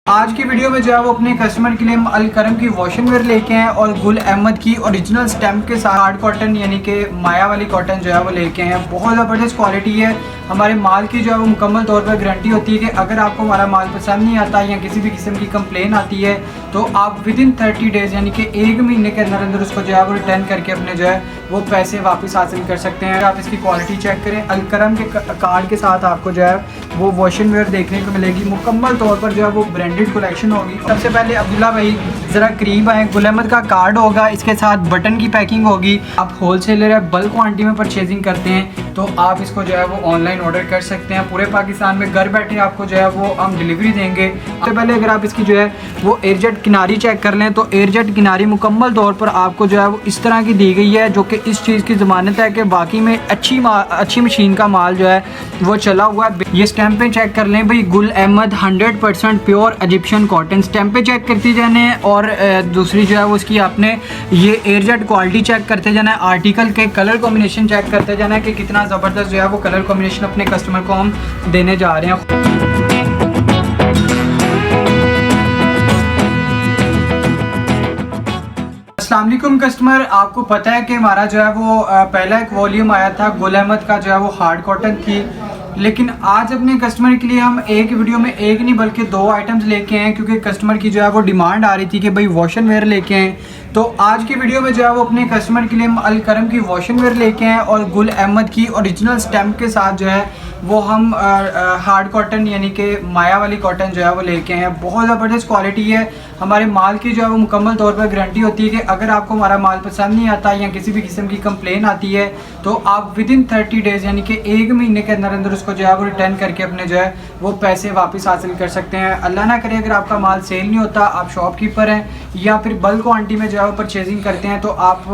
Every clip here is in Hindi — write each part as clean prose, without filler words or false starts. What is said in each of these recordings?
आज की वीडियो में जो है वो अपने कस्टमर के लिए हम अल करम की वॉशिंग वेयर लेके हैं और गुल अहमद की ओरिजिनल स्टैम्प के साथ हार्ड कॉटन यानी कि माया वाली कॉटन जो है वो लेके हैं। बहुत ज़बरदस्त क्वालिटी है। हमारे माल की जो है वो मुकम्मल तौर पर गारंटी होती है कि अगर आपको हमारा माल पसंद नहीं आता या किसी भी किस्म की कंप्लेन आती है तो आप विदिन 30 डेज़ यानी कि 1 महीने के अंदर अंदर उसको जो है वो रिटर्न करके अपने जो है वो पैसे वापस हासिल कर सकते हैं। आप इसकी क्वालिटी चेक करें, अल करम के कार्ड के साथ आपको जो है वो वॉशिंग वेयर देखने को मिलेगी। मुकम्मल तौर पर जो है वो ब्रांडेड कलेक्शन होगी। सबसे पहले अब्दुल्ला भाई ज़रा करीब आए। गुल अहमद का कार्ड होगा, इसके साथ बटन की पैकिंग होगी। आप होलसेलर है, बल्क क्वांटिटी में परचेजिंग करते हैं तो आप इसको जो है वो ऑनलाइन ऑर्डर कर सकते हैं। पूरे पाकिस्तान में घर बैठे आपको जो है वो हम डिलीवरी देंगे। सबसे पहले अगर आप इसकी जो है वो एयरजेट किनारी चेक कर लें तो एयरजेट किनारी मुकम्मल तौर पर आपको जो है वो इस तरह की दी गई है, जो कि इस चीज़ की ज़मानत है कि बाकी में अच्छी मशीन का माल जो है वो चला हुआ है। ये स्टैंपें चेक कर लें भाई, Gul Ahmed 100% pure Egyptian cotton. स्टैंपें चेक करती जाने और दूसरी जो है वो इसकी आपने ये एयरजेट क्वालिटी चेक करते जाना है। आर्टिकल के कलर कॉम्बिनेशन चेक करते जाना है कि कितना ज़बरदस्त जो है वो कलर कॉम्बिनेशन अपने कस्टमर को हम देने जा रहे हैं। अस्सलाम वालेकुम कस्टमर, आपको पता है कि हमारा जो है वो पहला एक वॉल्यूम आया था गुल अहमद का जो है वो हार्ड कॉटन की, लेकिन आज अपने कस्टमर के लिए हम एक वीडियो में एक नहीं बल्कि 2 आइटम्स लेके आए क्योंकि कस्टमर की जो है वो डिमांड आ रही थी कि भाई वॉशिंग वेयर लेके आए। तो आज की वीडियो में जो है वो अपने कस्टमर के लिए हम अल करम की वॉशिंग वेयर लेके आए और गुल अहमद की ओरिजिनल स्टैम्प के साथ जो है वो हम हार्ड कॉटन यानी कि माया वाली कॉटन जो है वो लेके हैं। बहुत ज़बरदस्त क्वालिटी है। हमारे माल की जो है वो मुकम्मल तौर पर गारंटी होती है कि अगर आपको हमारा माल पसंद नहीं आता या किसी भी किस्म की कंप्लेन आती है तो आप विदिन 30 डेज़ यानी कि 1 महीने के अंदर अंदर उसको जो है वो रिटर्न करके अपने जो है वो पैसे वापस हासिल कर सकते हैं। अल्लाह ना करे अगर आपका माल सेल नहीं होता, आप शॉपकीपर हैं या फिर बल्क क्वांटिटी में जो है वो परचेजिंग करते हैं तो आप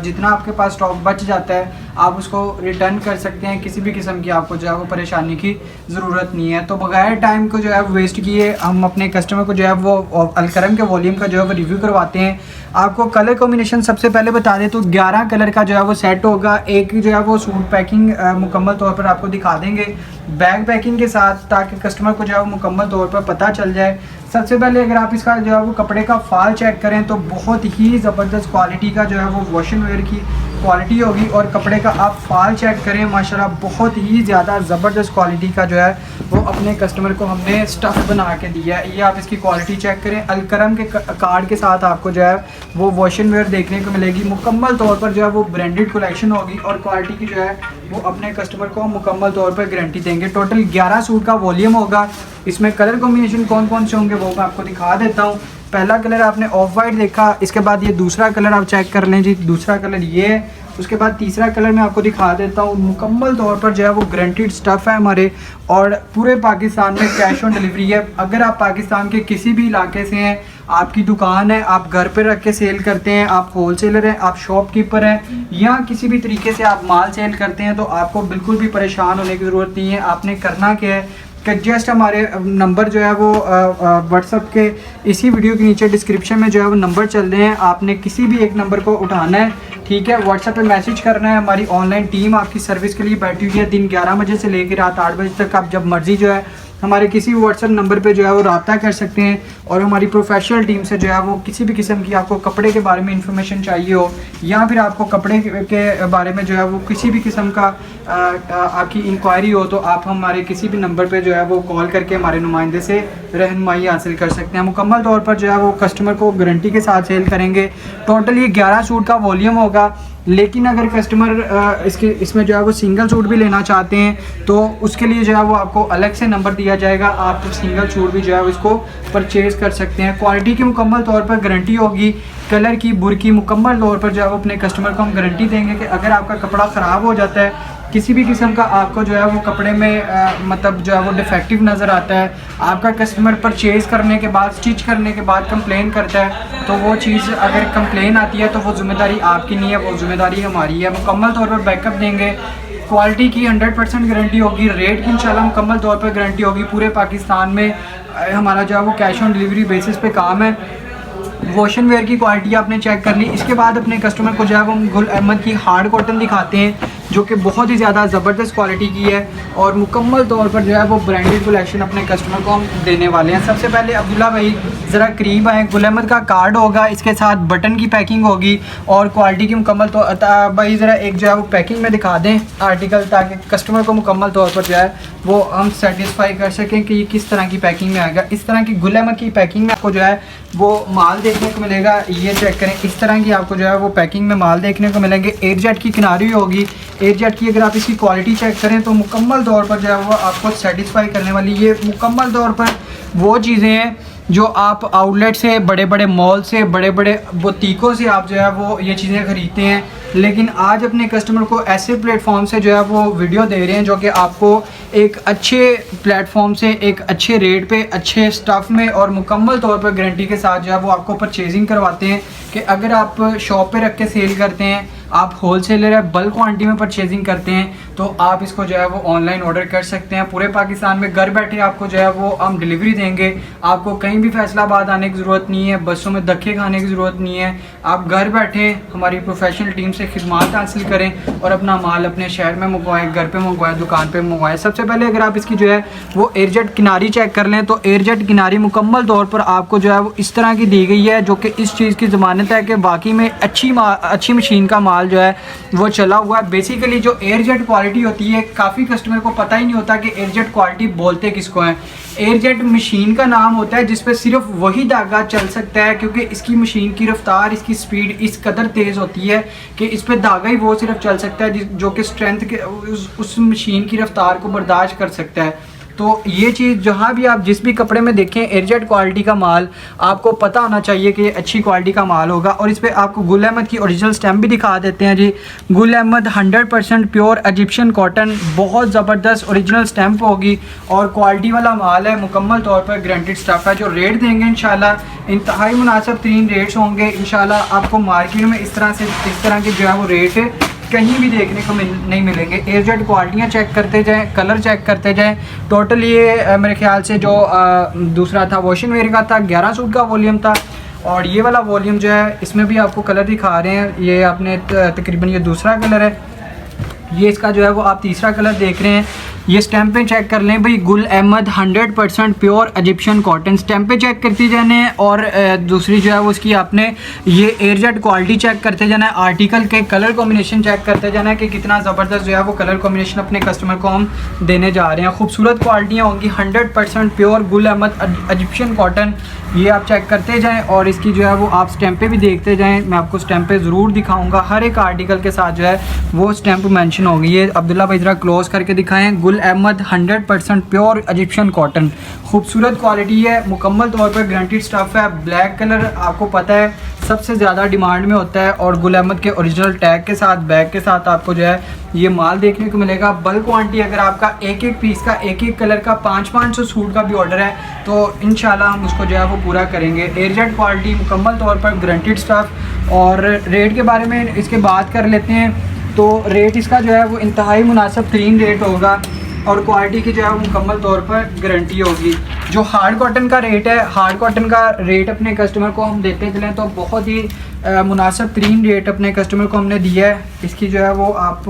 जितना आपके पास स्टॉक बच जाता है आप उसको रिटर्न कर सकते हैं। किसी भी किस्म की आपको जो है वो परेशानी की ज़रूरत नहीं है। तो बगैर टाइम को जो है वेस्ट किए हम अपने कस्टमर को जो है वो अल करम के वॉल्यूम का जो है वो रिव्यू करवाते हैं। आपको कलर कॉम्बिनेशन सबसे पहले बता दें तो 11 कलर का जो है वो सेट होगा। एक जो है वो सूट पैकिंग मुकम्मल तौर पर आपको दिखा देंगे बैग पैकिंग के साथ, ताकि कस्टमर को जो है वो मुकम्मल तौर पर पता चल जाए। सबसे पहले अगर आप इसका जो है वो कपड़े का फाल चेक करें तो बहुत ही ज़बरदस्त क्वालिटी का जो है वो वॉशिंग वेयर की क्वालिटी होगी। और कपड़े का आप फाल चेक करें, माशाल्लाह बहुत ही ज़्यादा ज़बरदस्त क्वालिटी का जो है वो अपने कस्टमर को हमने स्टफ़ बना के दिया है। ये आप इसकी क्वालिटी चेक करें। अल करम के कार्ड के साथ आपको जो है वो वॉशिंग वेयर देखने को मिलेगी। मुकम्मल तौर पर जो है वो ब्रांडेड कलेक्शन होगी और क्वालिटी की जो है वो अपने कस्टमर को मुकम्मल तौर पर गारंटी देंगे। टोटल 11 सूट का वॉल्यूम होगा। इसमें कलर कॉम्बिनेशन कौन कौन से होंगे वो मैं आपको दिखा देता हूँ। पहला कलर आपने ऑफ वाइट देखा, इसके बाद ये दूसरा कलर आप चेक कर लें जी, दूसरा कलर ये है। उसके बाद तीसरा कलर मैं आपको दिखा देता हूँ। मुकम्मल तौर पर जो है वो गारंटीड स्टफ़ है हमारे और पूरे पाकिस्तान में कैश ऑन डिलीवरी है। अगर आप पाकिस्तान के किसी भी इलाके से हैं, आपकी दुकान है, आप घर पे रख के सेल करते हैं, आप होलसेलर हैं, आप शॉपकीपर हैं या किसी भी तरीके से आप माल सेल करते हैं तो आपको बिल्कुल भी परेशान होने की ज़रूरत नहीं है। आपने करना क्या है कि जस्ट हमारे नंबर जो है वो व्हाट्सअप के इसी वीडियो के नीचे डिस्क्रिप्शन में जो है वो नंबर चल रहे हैं, आपने किसी भी एक नंबर को उठाना है, ठीक है। व्हाट्सएप पे मैसेज करना है। हमारी ऑनलाइन टीम आपकी सर्विस के लिए बैठी हुई है। दिन 11 बजे से लेकर रात 8 बजे तक आप जब मर्ज़ी जो है हमारे किसी भी व्हाट्सएप नंबर पे जो है वो रब्ता कर सकते हैं। और हमारी प्रोफेशनल टीम से जो है वो किसी भी किस्म की आपको कपड़े के बारे में इंफॉर्मेशन चाहिए हो या फिर आपको कपड़े के बारे में जो है वो किसी भी किस्म का आपकी इंक्वायरी हो तो आप हमारे किसी भी नंबर पे जो है वो कॉल करके हमारे नुमाइंदे से रहनुमाई हासिल कर सकते हैं। मुकम्मल तौर पर जो है वो कस्टमर को गारंटी के साथ सेल करेंगे। टोटल ये 11 सूट का वॉल्यूम होगा, लेकिन अगर कस्टमर इसमें जो है वो सिंगल सूट भी लेना चाहते हैं तो उसके लिए जो है वो आपको अलग से नंबर दिया जाएगा। आप सिंगल सूट भी जो है इसको परचेज़ कर सकते हैं। क्वालिटी की मुकम्मल तौर पर गारंटी होगी। कलर की, बुर की मुकम्मल तौर पर जो है वो अपने कस्टमर को हम गारंटी देंगे कि अगर आपका कपड़ा ख़राब हो जाता है, किसी भी किस्म का आपको जो है वो कपड़े में मतलब जो है वो डिफेक्टिव नज़र आता है, आपका कस्टमर परचेज़ करने के बाद, स्टिच करने के बाद कंप्लेन करता है तो वो चीज़ अगर कंप्लेन आती है तो वो ज़िम्मेदारी आपकी नहीं है, वो ज़िम्मेदारी हमारी है। मुकम्मल तौर पर बैकअप देंगे। क्वालिटी की 100% गारंटी होगी। रेट की इंशाल्लाह मुकम्मल तौर पर गारंटी होगी। पूरे पाकिस्तान में हमारा जो है वो कैश ऑन डिलीवरी बेसिस पे काम है। वॉशिंग वेयर की क्वालिटी आपने चेक कर ली। इसके बाद अपने कस्टमर को जो है वो गुल अहमद की हार्ड कॉटन दिखाते हैं जो कि बहुत ही ज़्यादा ज़बरदस्त क्वालिटी की है और मुकम्मल तौर पर जो है वो ब्रांडेड कलेक्शन अपने कस्टमर को हम देने वाले हैं। सबसे पहले अब्दुल्ला भाई ज़रा करीब आए। गुल अहमद का कार्ड होगा, इसके साथ बटन की पैकिंग होगी और क्वालिटी की मुकम्मल तो भाई ज़रा एक जो है वो पैकिंग में दिखा दें आर्टिकल, ताकि कस्टमर को मुकम्मल तौर पर जो है वो हम सेटिस्फाई कर सकें कि ये किस तरह की पैकिंग में आएगा। इस तरह की गुल अहमद की पैकिंग में आपको जो है वो माल देखने को मिलेगा। ये चेक करें, इस तरह की आपको जो है वो पैकिंग में माल देखने को मिलेंगे। एयरजेट की किनारी होगी। एयरजेट की अगर आप इसकी क्वालिटी चेक करें तो मुकम्मल तौर पर जो है वो आपको सेटिस्फाई करने वाली, ये मुकम्मल तौर पर वो चीज़ें हैं जो आप आउटलेट से, बड़े बड़े मॉल से, बड़े बड़े बुटीकों से आप जो है वो ये चीज़ें ख़रीदते हैं, लेकिन आज अपने कस्टमर को ऐसे प्लेटफॉर्म से जो है वो वीडियो दे रहे हैं जो कि आपको एक अच्छे प्लेटफॉर्म से एक अच्छे रेट पे, अच्छे स्टफ़ में और मुकम्मल तौर पर गारंटी के साथ जो है वो आपको परचेजिंग करवाते हैं कि अगर आप शॉप पे रख के सेल करते हैं, आप होलसेलर है, बल्क क्वांटिटी में परचेजिंग करते हैं, तो आप इसको जो है वो ऑनलाइन ऑर्डर कर सकते हैं। पूरे पाकिस्तान में घर बैठे आपको जो है वो हम डिलीवरी देंगे। आपको कहीं भी फैसलाबाद आने की ज़रूरत नहीं है, बसों में धक्के खाने की ज़रूरत नहीं है। आप घर बैठे हमारी प्रोफेशनल टीम से खिदमत हासिल करें और अपना माल अपने शहर में मंगवाएं, घर पे मंगवाएं, दुकान पे मंगवाएं। सबसे पहले अगर आप इसकी जो है वो एयरजेट किनारी चेक कर लें तो एयरजेट किनारी मुकम्मल तौर पर आपको जो है वो इस तरह की दी गई है, जो कि इस चीज़ की ज़मानत है कि वाकई में अच्छी मशीन का माल जो है वो चला हुआ है। बेसिकली जो एयरजेट क्वालिटी होती है, काफ़ी कस्टमर को पता ही नहीं होता कि एयरजेट क्वालिटी बोलते किसको हैं। एयरजेट मशीन का नाम होता है जिस पे सिर्फ वही धागा चल सकता है, क्योंकि इसकी मशीन की रफ्तार, इसकी स्पीड इस कदर तेज़ होती है कि इस पे धागा ही वो सिर्फ चल सकता है जो कि स्ट्रेंथ के उस मशीन की रफ्तार को बर्दाश्त कर सकता है। तो ये चीज़ जहाँ भी आप जिस भी कपड़े में देखें एयरजेट क्वालिटी का माल, आपको पता होना चाहिए कि ये अच्छी क्वालिटी का माल होगा। और इस पर आपको गुल अहमद की ओरिजिनल स्टैम्प भी दिखा देते हैं जी। गुल अहमद 100% प्योर इजिप्शियन कॉटन, बहुत ज़बरदस्त ओरिजिनल स्टैम्प होगी और क्वालिटी वाला माल है, मुकम्मल तौर पर गारंटेड स्टफ़ है। जो रेट देंगे इंशाल्लाह इंतहाई मुनासिब तरीन रेट्स होंगे इंशाल्लाह। आपको मार्केट में इस तरह के जो है वो रेट कहीं भी देखने को नहीं मिलेंगे। एयरजेट क्वालिटियाँ चेक करते जाएं, कलर चेक करते जाएं। टोटल ये मेरे ख्याल से जो दूसरा था वॉशिंग वेयर का था, 11 सूट का वॉल्यूम था और ये वाला वॉल्यूम जो है इसमें भी आपको कलर दिखा रहे हैं। ये आपने तकरीबन ये दूसरा कलर है, ये इसका जो है वो आप तीसरा कलर देख रहे हैं। ये स्टैंपें चेक कर लें भाई, Gul Ahmed 100% pure Egyptian cotton, स्टैंपें चेक करती जाने और दूसरी जो है वो उसकी आपने ये एयरजेट क्वालिटी चेक करते जाना है, आर्टिकल के कलर कॉम्बिनेशन चेक करते जाना है कि कितना ज़बरदस्त जो है वो कलर कॉम्बिनेशन अपने कस्टमर को हम देने जा रहे हैं। खूबसूरत क्वालिटियाँ होंगी, 100% pure Gul Ahmed Egyptian cotton, ये आप चेक करते जाएँ और इसकी जो है वो आप स्टैंपें भी देखते जाएँ। मैं आपको स्टैंपें ज़रूर दिखाऊँगा, हर एक आर्टिकल के साथ जो है वो स्टैंप मैंशन होगी। ये अब्दुल्ला भाई ज़रा क्लोज करके दिखाएँ। गुल अहमद 100% प्योर इजिप्शियन कॉटन, खूबसूरत क्वालिटी है, मुकम्मल तौर पर गारंटीड स्टफ़ है। ब्लैक कलर आपको पता है सबसे ज़्यादा डिमांड में होता है और गुल अहमद के ओरिजिनल टैग के साथ, बैग के साथ आपको जो है ये माल देखने को मिलेगा। बल्क क्वांटिटी अगर आपका एक एक पीस का, एक एक कलर का 500 सूट का भी ऑर्डर है तो इंशाल्लाह हम उसको जो है वो पूरा करेंगे। एयरजेट क्वालिटी, मुकम्मल तौर पर गारंटीड स्टफ़। और रेट के बारे में इसके बात कर लेते हैं तो रेट इसका जो है वो इंतहाई मुनासिब तरीन रेट होगा और क्वालिटी की जो है मुकम्मल तौर पर गारंटी होगी। जो हार्ड कॉटन का रेट है, हार्ड कॉटन का रेट अपने कस्टमर को हम देते चलें तो बहुत ही मुनासिब तरीन रेट अपने कस्टमर को हमने दिया है। इसकी जो है वो आप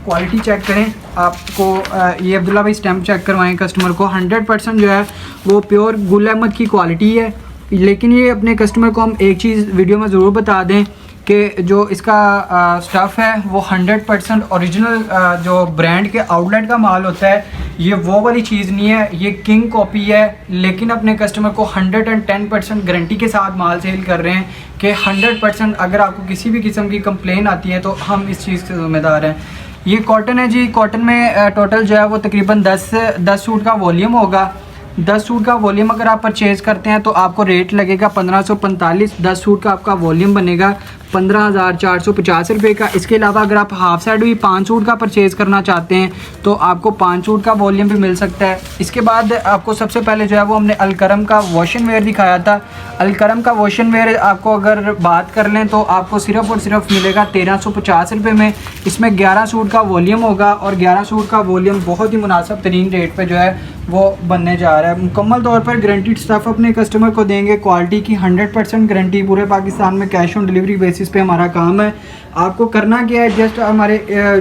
क्वालिटी चेक करें, आपको ये अब्दुल्ला भाई स्टैम्प चेक करवाएं कस्टमर को। 100% जो है वो प्योर गुल अहमद की क्वालिटी है। लेकिन ये अपने कस्टमर को हम एक चीज़ वीडियो में ज़रूर बता दें कि जो इसका स्टफ़ है वो 100% ओरिजिनल जो ब्रांड के आउटलेट का माल होता है, ये वो वाली चीज़ नहीं है, ये किंग कॉपी है। लेकिन अपने कस्टमर को 110% गारंटी के साथ माल सेल कर रहे हैं कि 100% अगर आपको किसी भी किस्म की कंप्लेन आती है तो हम इस चीज़ के ज़िम्मेदार हैं। ये कॉटन है जी, कॉटन में टोटल जो है वो तकरीबन 10 सूट का वॉल्यूम होगा। 10 सूट का वॉल्यूम अगर आप परचेज़ करते हैं तो आपको रेट लगेगा 1545। 10 सूट का आपका वॉल्यूम बनेगा 15,450 रुपये का। इसके अलावा अगर आप हाफ साइड भी 5 सूट का परचेज़ करना चाहते हैं तो आपको 5 सूट का वॉल्यूम भी मिल सकता है। इसके बाद आपको सबसे पहले जो है वो हमने अलकरम का वॉशन वेयर दिखाया था। अलकरम का वॉशन वेयर आपको अगर बात कर लें तो आपको सिर्फ़ और सिर्फ मिलेगा 1350 रुपये में। इसमें 11 सूट का वॉल्यूम होगा और 11 सूट का वॉल्यूम बहुत ही मुनासिब तरीन रेट पर जो है वो बनने जा रहा है। मुकम्मल तौर पर गारंटीड स्टफ़ अपने कस्टमर को देंगे, क्वालिटी की 100% गारंटी। पूरे पाकिस्तान में कैश ऑन डिलीवरी बेसिस पे हमारा काम है। आपको करना क्या है, जस्ट हमारे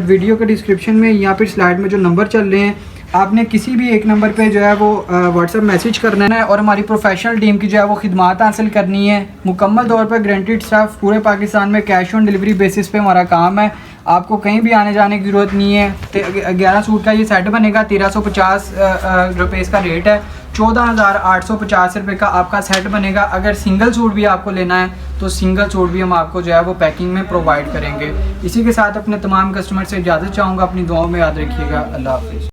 वीडियो के डिस्क्रिप्शन में या फिर स्लाइड में जो नंबर चल रहे हैं, आपने किसी भी एक नंबर पे जो है वो व्हाट्सएप मैसेज करना है और हमारी प्रोफेशनल टीम की जो है वो खिदमत हासिल करनी है। मुकम्मल तौर पर गारंटीड स्टफ़, पूरे पाकिस्तान में कैश ऑन डिलीवरी बेसिस पे हमारा काम है। आपको कहीं भी आने जाने की ज़रूरत नहीं है। 11 सूट का ये सेट बनेगा, 1350 रुपये इसका रेट है। 14,850 रुपये का आपका सेट बनेगा। अगर सिंगल सूट भी आपको लेना है तो सिंगल सूट भी हम आपको जो है वो पैकिंग में प्रोवाइड करेंगे। इसी के साथ अपने तमाम कस्टमर से इजाज़त चाहूँगा। अपनी दुआओं में याद रखिएगा। अल्लाह हाफ़िज़।